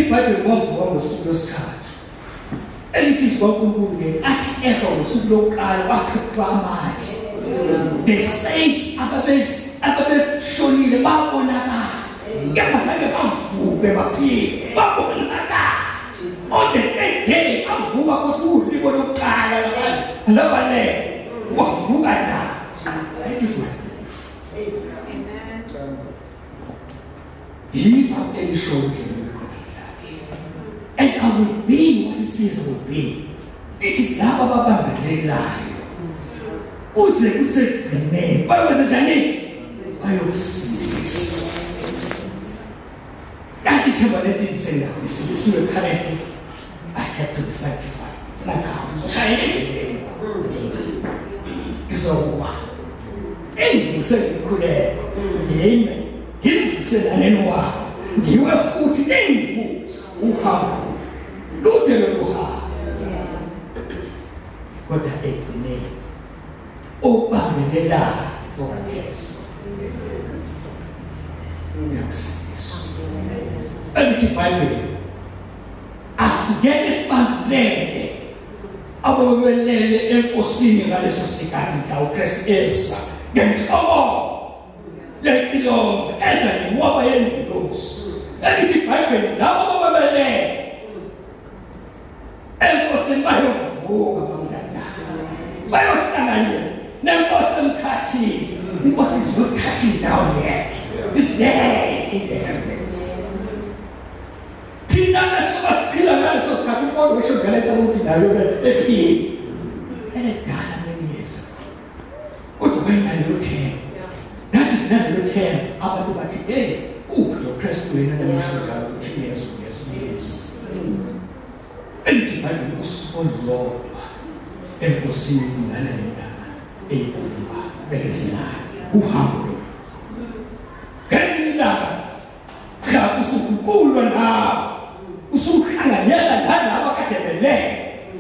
iBhayibheli kwavuka ngosuku lwesithathu elithi kwaNkulunkulu-ke athi efa ngosuku lokuqala waqhaqha amathe. The saints ababeshonile babonakala kepha zange bavuke baphile babonakala. On the third day avuka ngosuku lokuqala labale wavuka na. That is what yikho elisho ukuthi and I will be what it says I will be. Ithi laba ababambelelayo kuze kusegcineni bayowenza njani? Bayokusindisa. Kanti ithemba lethi lisenga lisilisiwe currently. I have to be sanctified. Izokuba engivusele ikhuleko yimi ngimvusela neno wakho ngiwe futhi engivuse uhambo lude lokuhamba kodwa egcineni obambelelayo okaphezu uyakusindisa. Elithi iBhayibheli asingeke sibandulele ababelele enkosini ngaleso sikhathi mhla uKristu esa ngenhlobo yempilo eza njengoba yengilosi. Elithi iBhayibheli labo ababelele enkosini bayovuka bamdada bayohlangana nenkosi emkhathini. Inkosi is not touching down yet. It's there in the heavens. Thina nasiphila ngaleso sikhathi kodwa usho ngaletha ukuthi nayo ephile eledala manyeza kodwa bayinayo themba. That is not the term abantu bathi hey lo Kristu wena namisho njalo ukuthi Yesu. Elithi iBhayibheli usuku olulodwa enkosini kungana lendaba eyikhuluma bekezelayo uhambo ngendaba mhla usukukulwa nawo usuhlanganyela nalabo akadebele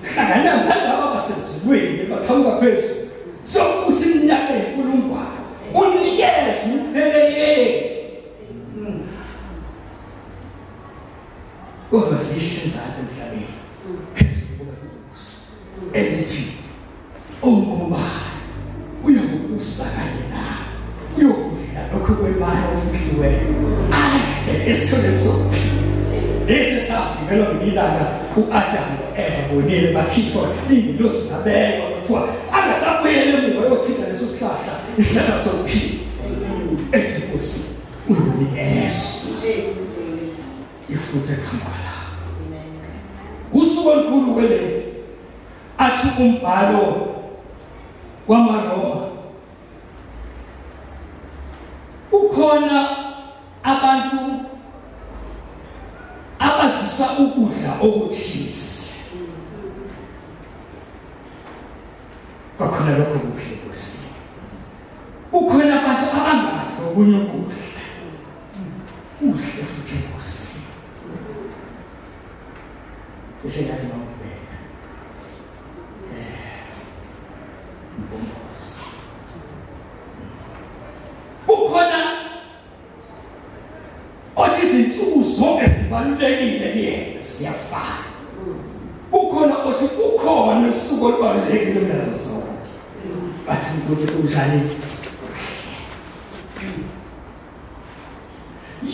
hlangana nalabo abasezulwini baqhamuka phezulu sokusiminyaka enkulungwane unikeze uphelele kodwa sishizaza emhlabeni phezulu kokubusa elithi ongoba uyakubusa kanye nawe uyokudla lokho kwemali ofihliweyo ade esithole sokuphila. Lesi safikelwa ngilanga uAdam noEva bonile bakhishwa ingilosi nabekwa kuthiwa angasabuyele emuva yothinta leso sihlahla isihlahla sokuphila. Ethi Nkosi unikeze ifuthe khambala usuku olukhulu kwele athi umbhalo wamaRoma ukhona abantu abazisa ukudla okuthize bakhona lokho kuhle Nkosi. Ukhona abantu abangadli okunye ukudla kuhle futhi Nkosi. Kushe ngathi ngokubeka mbongozi ukhona othi izinsuku zonke zibalulekile kuyena siyafana. Ukhona othi ukhona usuku olubalulekile kunazo zonke bathi ukuthi unjani.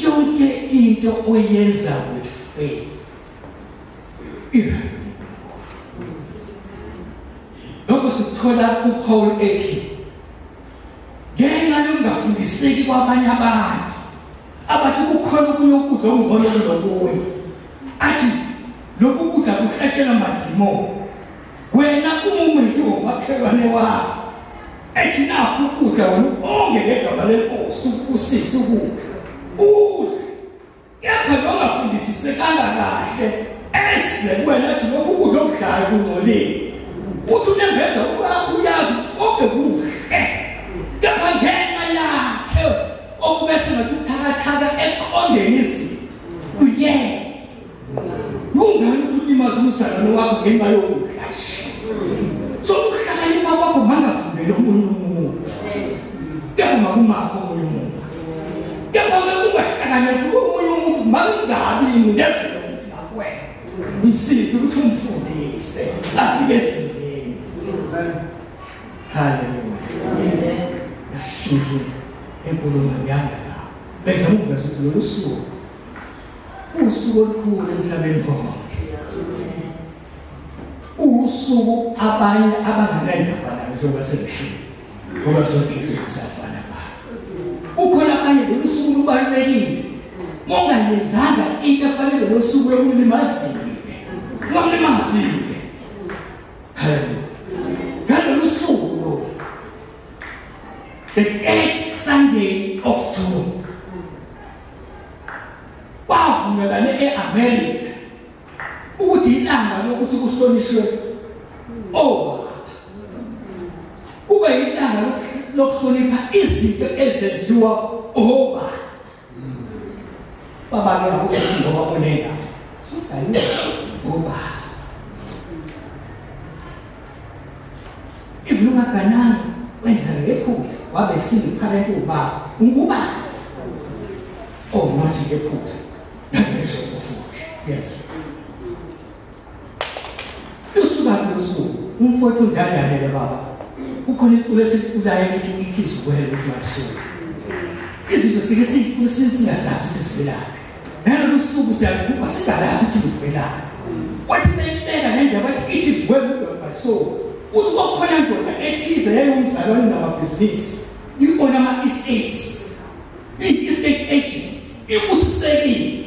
Yonke into oyenza with faith lokho sikuthola uPaul ethi ngenxa yokungafundiseki kwabanye abantu abathi kukhona okunye ukudla okungcono kunokunye athi lokhu kudla kuhlatshela amadimoni wena umumeli womakhelwane wakho ethi nakho ukudla wena ongeke igama lenkosi usise ukudla kepha longafundisisekanga kahle ese wena athi lokhu kudla okudlayo kungcolile uthi unembeza uyazi ukuthi konke kuhle kepha ngenxa yakhe okubese ngathi uthakathaka eqondeni izinto kuyena ungani ulimaza umsana wakho ngenxa yokudla so ukuhlakanipha kwakho mangafundele omunye umuntu kepha makumakho omunye umuntu kepha ungahlakanipha komunye umuntu makungabi ngezelo kuwena ngisize ukuthi umfundise afike ezingeni. Haleluya. Ashintshe enkulumo yanga la bezama ukuveza ukuthi lolu suku usuku olukhulu emhlabeni konke. Usuku abanye abanganendaba nalo njengoba sengishilo ngoba sonke izinto ziyafana ngayo. Ukhona abanye lolu suku lubalulekile mongayenzanga into efanele lo suku yokulimazile ungamlimazile. Haleluya. Ngalolu suku lo the 8th Sunday of June kwavumelane e-America ukuthi ilanga lokuthi kuhlonishwe obaba, kube ilanga lokuhlonipha izinto ezenziwa obaba. Baba-ke akuthi ngoba onenga sudlale obaba ivuluma kanani wenza ngephutha wabe singipharente ubaba ungubaba nathi ngephutha nabesho futhi. Yes, usuka kusuku umfowethu ndadane le baba ukhona iculo esiculayo lithi ithi izwele kuMasuku. Izinto sike singasazi ukuthi sivelaphi nalolu suku siyakhupha singalazi ukuthi livelaphi. Wathi beyibeka nendaba bathi ithi izwele kuMasuku uthi kwakhona ndoda ethize yayumzalwane namabhizinisi iona ama-estates i-estate agent ibusisekile.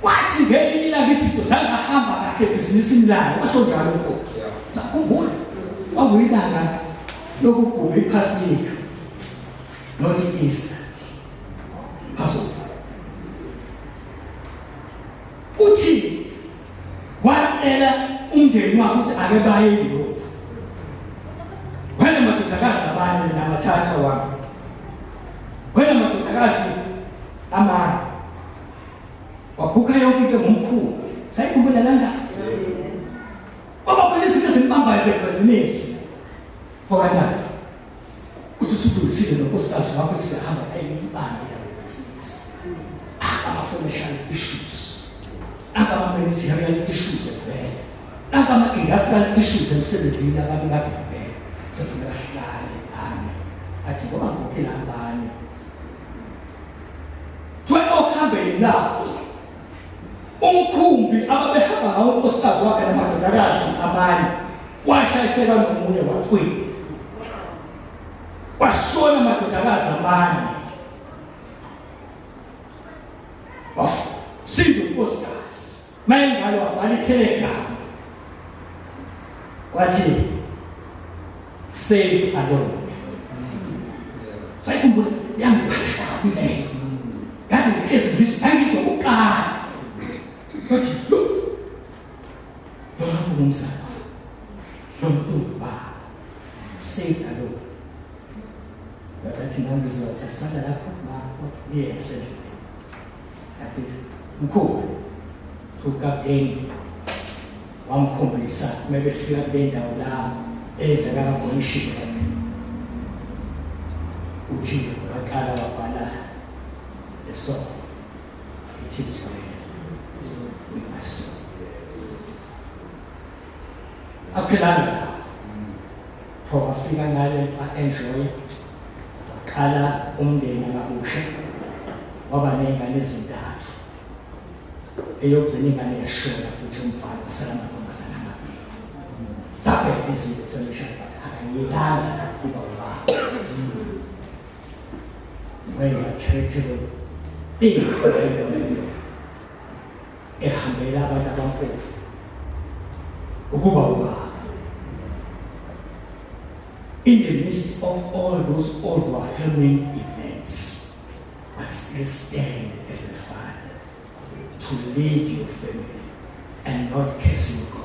Wathi ngelinye ilanga izinto zangahamba kahle ebhizinisini layo washo njalo mfowethu. Sakhumbula kwakuyilanga lokugubha iPhasika not Easter, Passover. Uthi wacela umndeni wakhe ukuthi ake baye eYurophu. Wena madodakazi abanye namathatha wami, wena madodakazi amanye, wabhukha yonke into ngomkhulu. Sayikhumbula langa baba khona izinto ezimbambayo zebhizinisi phakathi uthi usubuyisile nonkosikazi wakho ukuthi siyahamba ayibani lebhizinisi. Ama-financial issues, ama-managerial issues evele, ama-industrial issues emsebenzini abantu bakuvele sefuna bahlale ngane athi ngoba ngikhokhela abanye thwe okuhambeni lapho umkhumbi ababehamba ngawo unkosikazi wakhe namadodakazi amanye washayiseka nomunye waqwila washona amadodakazi amanye wasinda unkosikazi mayengalo wabhala itelegram wathi save alone. Sayikhumbula yangiphatha kabi leyo ngathi ngizizwe ngangizokuqala bathi lo muntu umsana lo muntu ba save alone. Bathi ngizizwa sasala lapho yes that is mkhulu tukapteni wamkhombisa kumele fika kule ndawo la ezakala khona ishiphu uthi waqala wabhala eso it is we must aphelana la for afika ngale enjoy waqala umndeni ngabusha waba nengane ezintathu eyogcina ingane yashona futhi umfana wasala amantombazane amabili. Zabheka izinto financial but akayekanga kuba ubaba wenza charitable things ehambela abantu abampofu ukuba ubaba. In the midst of all those overwhelming events, but still stand as a father to lead your family and not cursing God.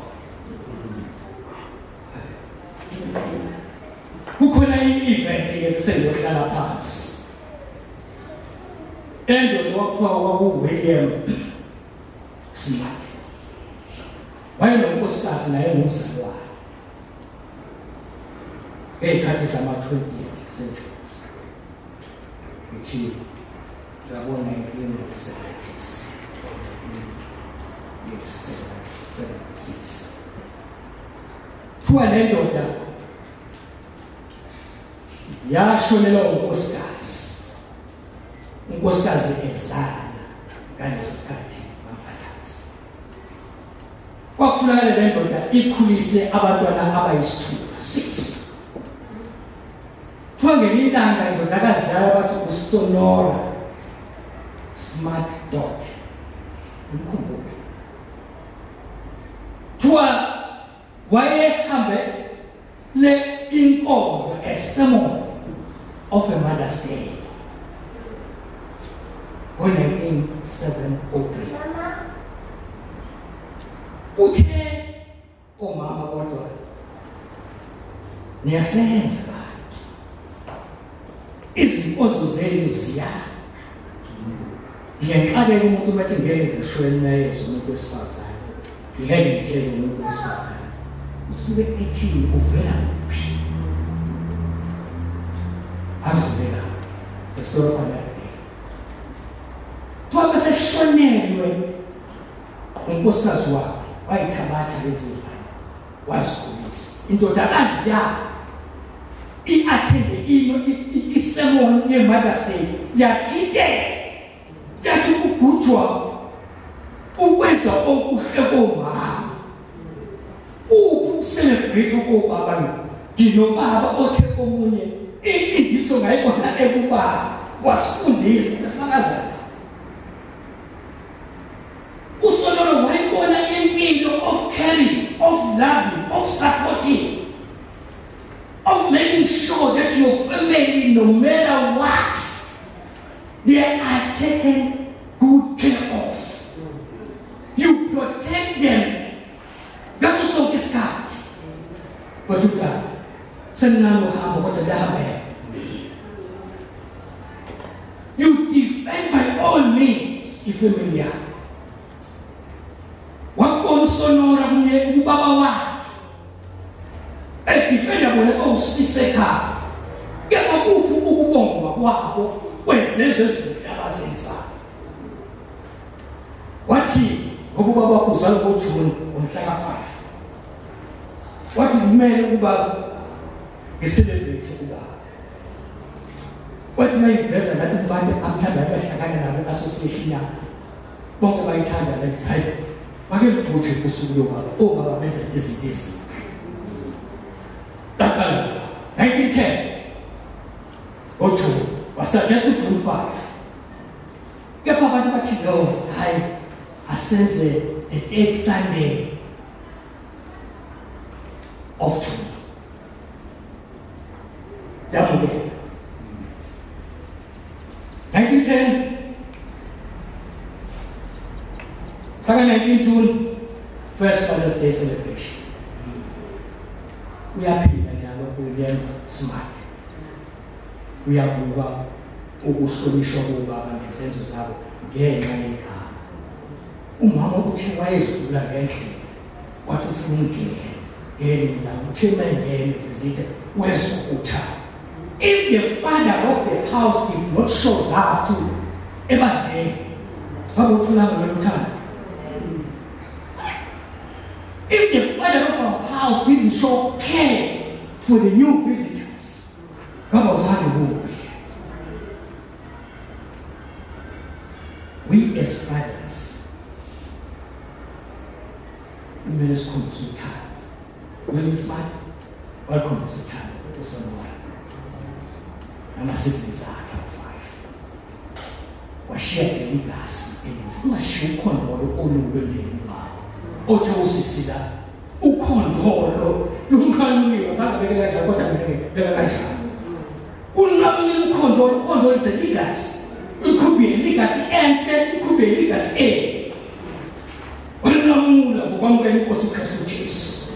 Kukhona i-event yokuhlala phansi endoda wakuthiwa kwakuWilliam Smart wayenonkosikazi naye ngumzalwane ey'khathi zama-20th centuries ithi yabo 1970s 76. Kuthiwa le ndoda yashonelwa unkosikazi. Unkosikazi ezala ngaleso sikhathi ngaphakathi. Kwakufunakala le ndoda ikhulise abantwana abayisithupha, 6. Kuthiwa ngelinye ilanga indodakazi yayo bathi uSonora Smart Dot. Umkhumbulo. Kuthiwa wayehambe le inkonzo, a sermon of a Mother's Day ngo-1973. Uthe omama kodwa niyasenza bantu, izinkozo zenu ziyakha. Ngiyaxakeka umuntu bathi ngeke ngishwele naye umuntu wesifazane. Ngeke ngitshele umuntu wesifazane. Usuke ethi uvela kuphi? Azuvela. It's a story of another day. Kuthiwa beseshonelwe unkosikazi wakhe, wayithabatha lezi ngane wazikhulisa. Indodakazi yakhe i-athende isermon ye-Mother's Day yathi ukugujwa ukwenza okuhle komama. Ukucelebrate ukobaba nginobaba othe komunye imfundiso ngayibona ekubaba wasifundisa efakaza. USolomon wayibona impilo of caring, of loving, of supporting, of making sure that your family, no matter what, they are taken good care of. You protect them. That's also this card. But you can send them what the damn. You defend by all means if you familiar. What also know that you Baba a defender will say car. Get a book where's this? What's he? Baba Kuzal Chun on Flaga 5. What did men Uba is celebrated Uba? What may first another band of Amtana Association now? Bonga by time and time. I get to put you to Baba message this. 1910. Ocho was suggested to 5. Get Papa Matino, I sense the 8th Sunday of June. That will be 1910. 19 June, first Father's Day celebration. We are people that William Smart. We are Buba, Ugustonisho Buba, and the census have gay Nanika. Umama uthi wayedlula ngendlela wathi ufuna ungena ngelinda uthema ngene visitor wesukutha. If the father of the house did not show love to ebadleni babothula ngoluthando. If the father of our house didn't show care for the new visitors, God was on the move. We as fathers, we must come to time. William Smart, welcome to time. And I said, this is our 5. We share the legacy. We share the legacy. Ocho usisida ukondolo lunkalungi wasabekela jakota beka kanjani unqabile ukondolo is a legacy. It could be a legacy enhle, it could be a legacy e unqamula ngokwamukela inkosi uKristu Jesu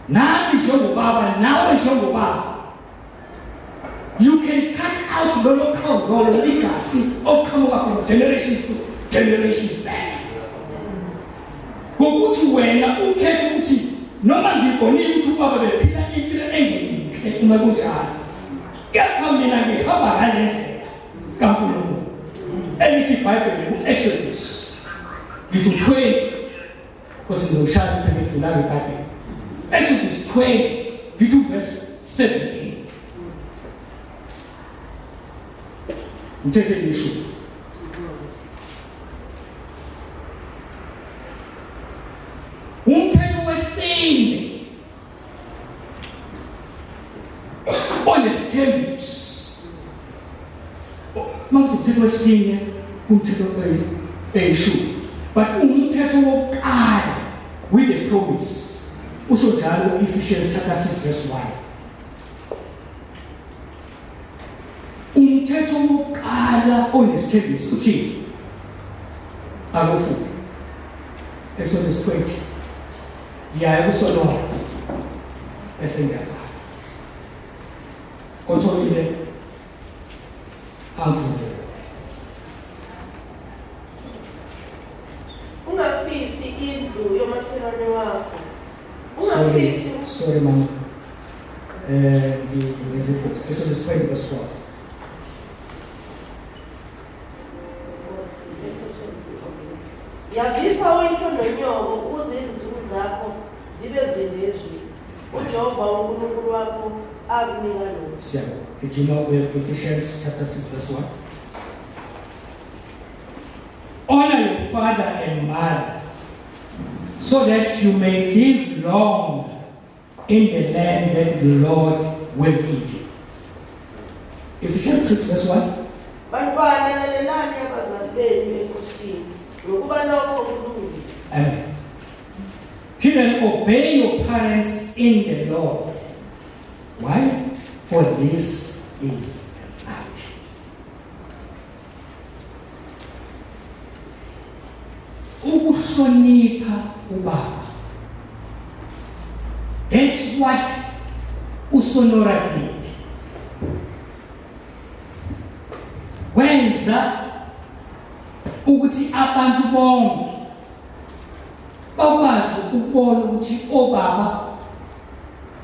nami njengobaba nawe njengobaba. You can cut out the local legacy of coming from generations to generations back. Ngokuthi wena ukhethe ukuthi noma ngibonile ukuthi ubaba bephila impilo engeyinhle uma kunjalo. Kepha mina ngihamba ngale ndlela kaNkulunkulu. Elithi iBhayibheli ku-Exodus ngithi 20 because ngizoshaya ukuthi ngifuna ngeBhayibheli. Exodus 20 ngithi verse 17. Mthetho ngisho umthetho wesine onesithembiso. Manje umthetho wesine umthetho eyishumi, but umthetho wokuqala with a promise usho njalo Ephesians chapter 6 verse 1. Umthetho wokuqala onesithembiso uthini? Akufu Exodus 20 yaya kuSodoma esengafana otholile amfundo ungafisi indlu yomakhelwane wakho. Ungafisi. Sorry mama. Exodus 20 verse 12. Yazisa uyihlo nonyoko ukuze izizulu zakho zibe zinde ezweni. uJehova uNkulunkulu wakho akunika lokho. Siyabonga. Did you know Ephesians chapter 6 verse 1? Honor your father and mother so that you may live long in the land that the Lord will give you. Ephesians 6 verse 1. Bantwana lalelani abazali benu enkosini ngokuba lokho kulungile. Amen. Children, obey your parents in the Lord. Why? For this is right. Ukuhlonipha ubaba. That's what uSonora did. Wenza ukuthi abantu bonke bakwazi ukubona ukuthi obaba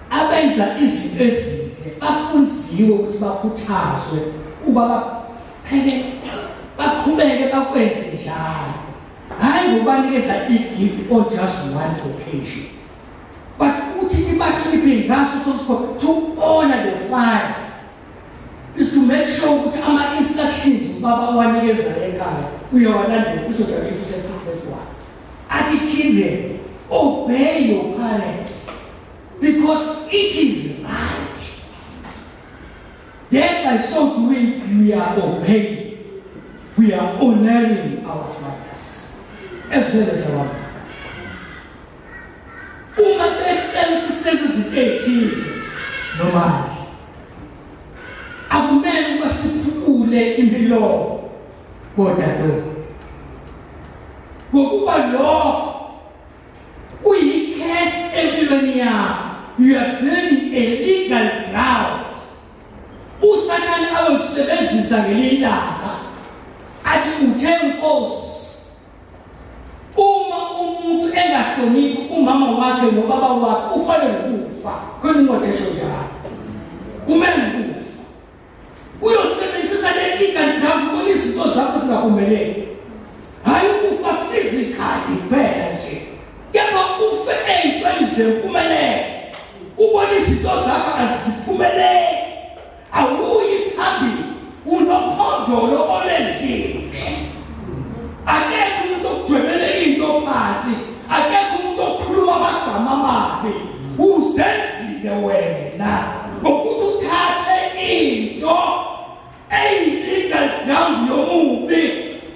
abenza izinto ezinhle bafundiwe ukuthi bakhuthazwe ubaba pheke baqhubeke bakwenze njalo, hayi ngobanikeza igift on just one occasion, but ukuthi ibahloniphe ngaso sonke to honor the father is to make sure ukuthi ama instructions ubaba wanikeza ekhaya uyawalandela. Kusho njalo Ephesians 6 verse 1 athi children, obey your parents because it is right. Then by so doing we are obeying, we are honoring our fathers as well as our mothers. Uma besicela ukuthi senze izinto ezithize nomali, akumele ukuba siphule imilomo kodwa ngokuba lokho kuyi-case empilweni yakho. You are building a legal ground. uSathane ayosebenzisa ngelilanga athi uthe Nkosi, uma umuntu engahloniphi umama wakhe nobaba wakhe ufanele ukufa. Khona incwadi esho njalo, kumele ukufa. Uyosebenzisa le legal ground ukuthi izinto zakho zingaphumeleli, hayi ukufa physically kuphela nje, kepha ufe ey'ntweni zempumelelo, ubona izinto zakho aziphumeleli, awuyi phambili, unophondolo olenzile. Akekho umuntu okudwebele into phansi, akekho umuntu okhuluma amagama amabi. Uzenzile wena ngokuthi uthathe into eyi-legal ground yomubi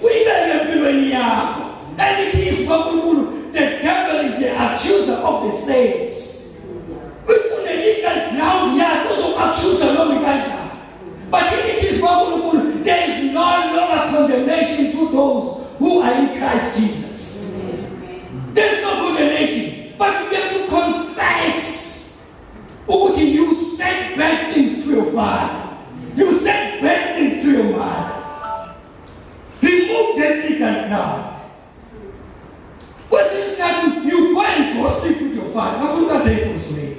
uyibeke empilweni yakho. And it is kaNkulunkulu, the devil is the accuser of the saints. If a legal ground yakho uzo-accuser noma kanjani, but it is kaNkulunkulu, there is no longer condemnation to those who are in Christ Jesus. There is no condemnation, but you have to confess. Ukuthi you said bad things to your father, you said bad things to your mother. Remove that legal ground. Kwesinye isikhathi you go and gossip with your father. Kakhulu kaZekuzwe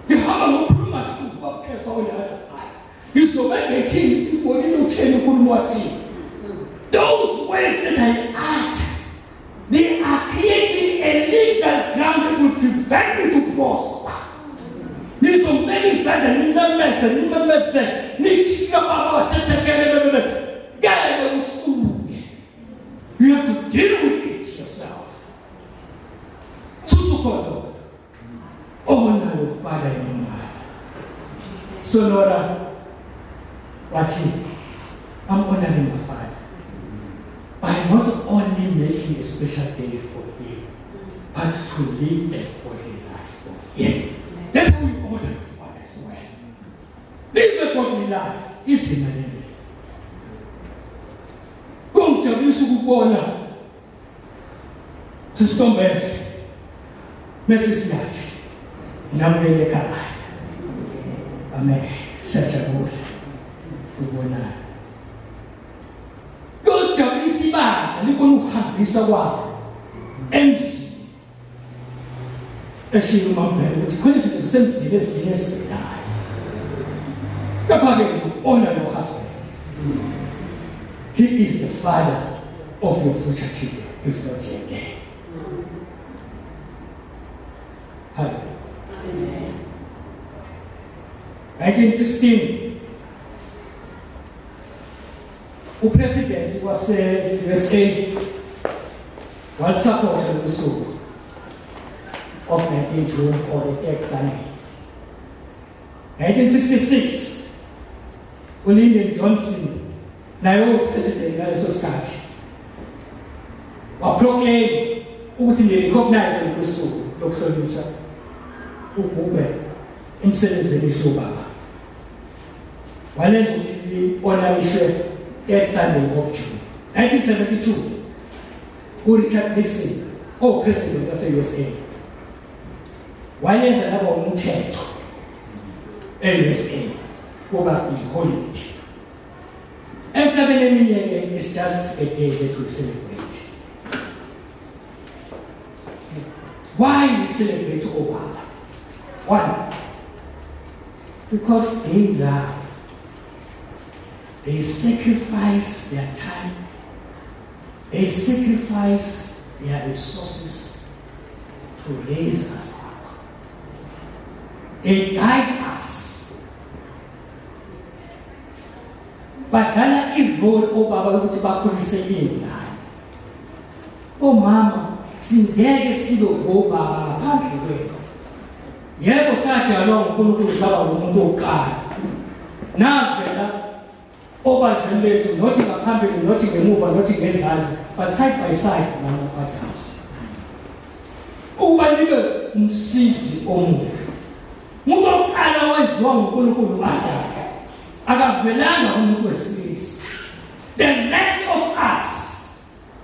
ngihamba ngokukhuluma ngokukhesa on the other side. Ngizobeka ithini ubonile utheni ukhuluma wathini. Those words that I utter So Nora, wathi, I'm honoring my father by not only making a special day for him, but to live a godly life for him. That's how we honor the Father as well. Live a godly life. It's him and him. Kungijabulisa ukubona sisitombele bese siyathi namukele ekhaya. Amen. Siyajabula ukubona. Kuzijabulisa ibandla libona ukuhambisa kwabo emzini eshiya umambele ukuthi khona izinto zisemzini ezinye esibhedayo. Kapha-ke honor your husband. He is the father of your future children, if not yet there. Hallelujah. Amen. 1916, uPresident wase-USA wasupporta usuku of 19 June or the 8th Sunday. 1966, uLyndon Johnson naye upresident ngaleso sikhathi waproclaim ukuthi nge-recognize usuku lokuhlonishwa ubube emsebenzini wobaba. Walenza ukuthi li-honorishwe 8th Sunday of June. 1972, uRichard Nixon opresident wase-USA walenza laba umthetho e-USA kuba i-holiday. Emhlabeni eminye is just a day that we celebrate. Why we celebrate Obama? One, because they love. They sacrifice their time. They sacrifice their resources to raise us up. They guide us. Badlala irole obaba ukuthi bakhulise ingane. Omama singeke sibe obaba ngaphandle kwenu. Yebo sadalwa uNkulunkulu saba umuntu oqala. Navela obadlali bethu nothi ngaphambili nothi ngemuva nothi ngezazi, but side by side nama fathers. Ubalike umsizi omuhle. Umuntu oqala wenziwa uNkulunkulu wadala. Akavelanga umuntu wesilisa. The rest of us,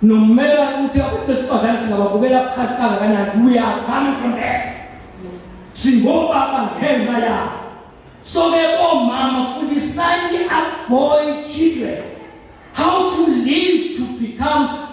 no matter ukuthi abesifazane singababukela phansi kangakanani, we are coming from there. Singobaba ngenxa yabo. So ke omama fundisani up boy children how to live to become